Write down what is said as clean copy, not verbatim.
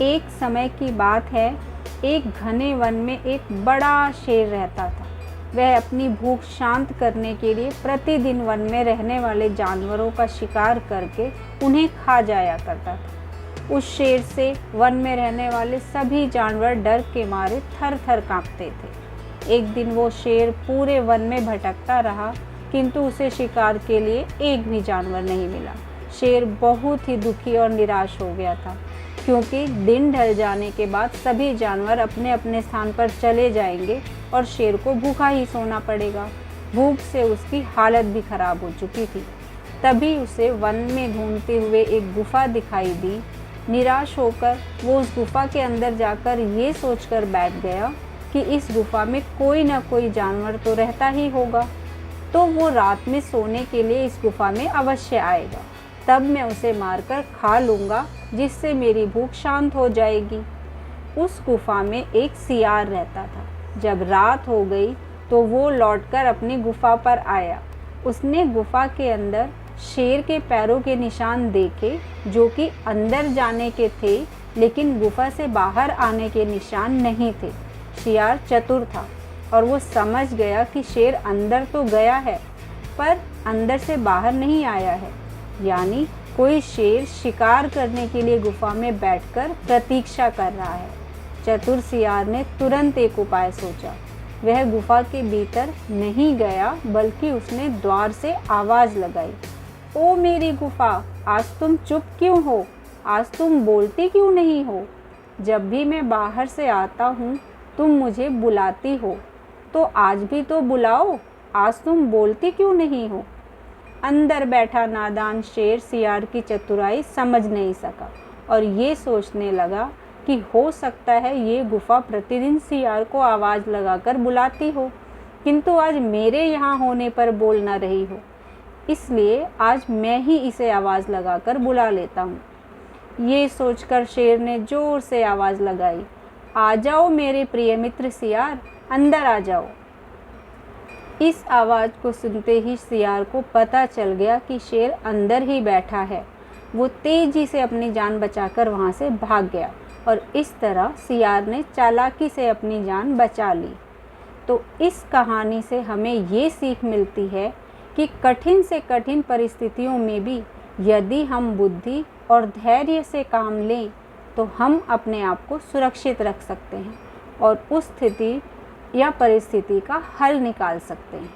एक समय की बात है, एक घने वन में एक बड़ा शेर रहता था। वह अपनी भूख शांत करने के लिए प्रतिदिन वन में रहने वाले जानवरों का शिकार करके उन्हें खा जाया करता था। उस शेर से वन में रहने वाले सभी जानवर डर के मारे थर थर काँपते थे। एक दिन वो शेर पूरे वन में भटकता रहा, किंतु उसे शिकार के लिए एक भी जानवर नहीं मिला। शेर बहुत ही दुखी और निराश हो गया था, क्योंकि दिन ढल जाने के बाद सभी जानवर अपने अपने स्थान पर चले जाएंगे और शेर को भूखा ही सोना पड़ेगा। भूख से उसकी हालत भी खराब हो चुकी थी। तभी उसे वन में घूमते हुए एक गुफा दिखाई दी। निराश होकर वो उस गुफा के अंदर जाकर ये सोचकर बैठ गया कि इस गुफा में कोई ना कोई जानवर तो रहता ही होगा, तो वो रात में सोने के लिए इस गुफा में अवश्य आएगा। तब मैं उसे मारकर खा लूँगा, जिससे मेरी भूख शांत हो जाएगी। उस गुफा में एक सियार रहता था। जब रात हो गई तो वो लौटकर अपनी गुफा पर आया। उसने गुफा के अंदर शेर के पैरों के निशान देखे, जो कि अंदर जाने के थे, लेकिन गुफा से बाहर आने के निशान नहीं थे। सियार चतुर था और वो समझ गया कि शेर अंदर तो गया है, पर अंदर से बाहर नहीं आया है, यानी कोई शेर शिकार करने के लिए गुफा में बैठकर प्रतीक्षा कर रहा है। चतुर सियार ने तुरंत एक उपाय सोचा। वह गुफा के भीतर नहीं गया, बल्कि उसने द्वार से आवाज़ लगाई, ओ मेरी गुफा, आज तुम चुप क्यों हो? आज तुम बोलती क्यों नहीं हो? जब भी मैं बाहर से आता हूँ तुम मुझे बुलाती हो, तो आज भी तो बुलाओ, आज तुम बोलती क्यों नहीं हो? अंदर बैठा नादान शेर सियार की चतुराई समझ नहीं सका और ये सोचने लगा कि हो सकता है ये गुफा प्रतिदिन सियार को आवाज़ लगाकर बुलाती हो, किंतु आज मेरे यहाँ होने पर बोल न रही हो, इसलिए आज मैं ही इसे आवाज़ लगाकर बुला लेता हूँ। ये सोचकर शेर ने ज़ोर से आवाज़ लगाई, आ जाओ मेरे प्रिय मित्र सियार, अंदर आ जाओ। इस आवाज़ को सुनते ही सियार को पता चल गया कि शेर अंदर ही बैठा है। वो तेज़ी से अपनी जान बचाकर वहाँ से भाग गया और इस तरह सियार ने चालाकी से अपनी जान बचा ली। तो इस कहानी से हमें ये सीख मिलती है कि कठिन से कठिन परिस्थितियों में भी यदि हम बुद्धि और धैर्य से काम लें तो हम अपने आप को सुरक्षित रख सकते हैं और उस स्थिति या परिस्थिति का हल निकाल सकते हैं।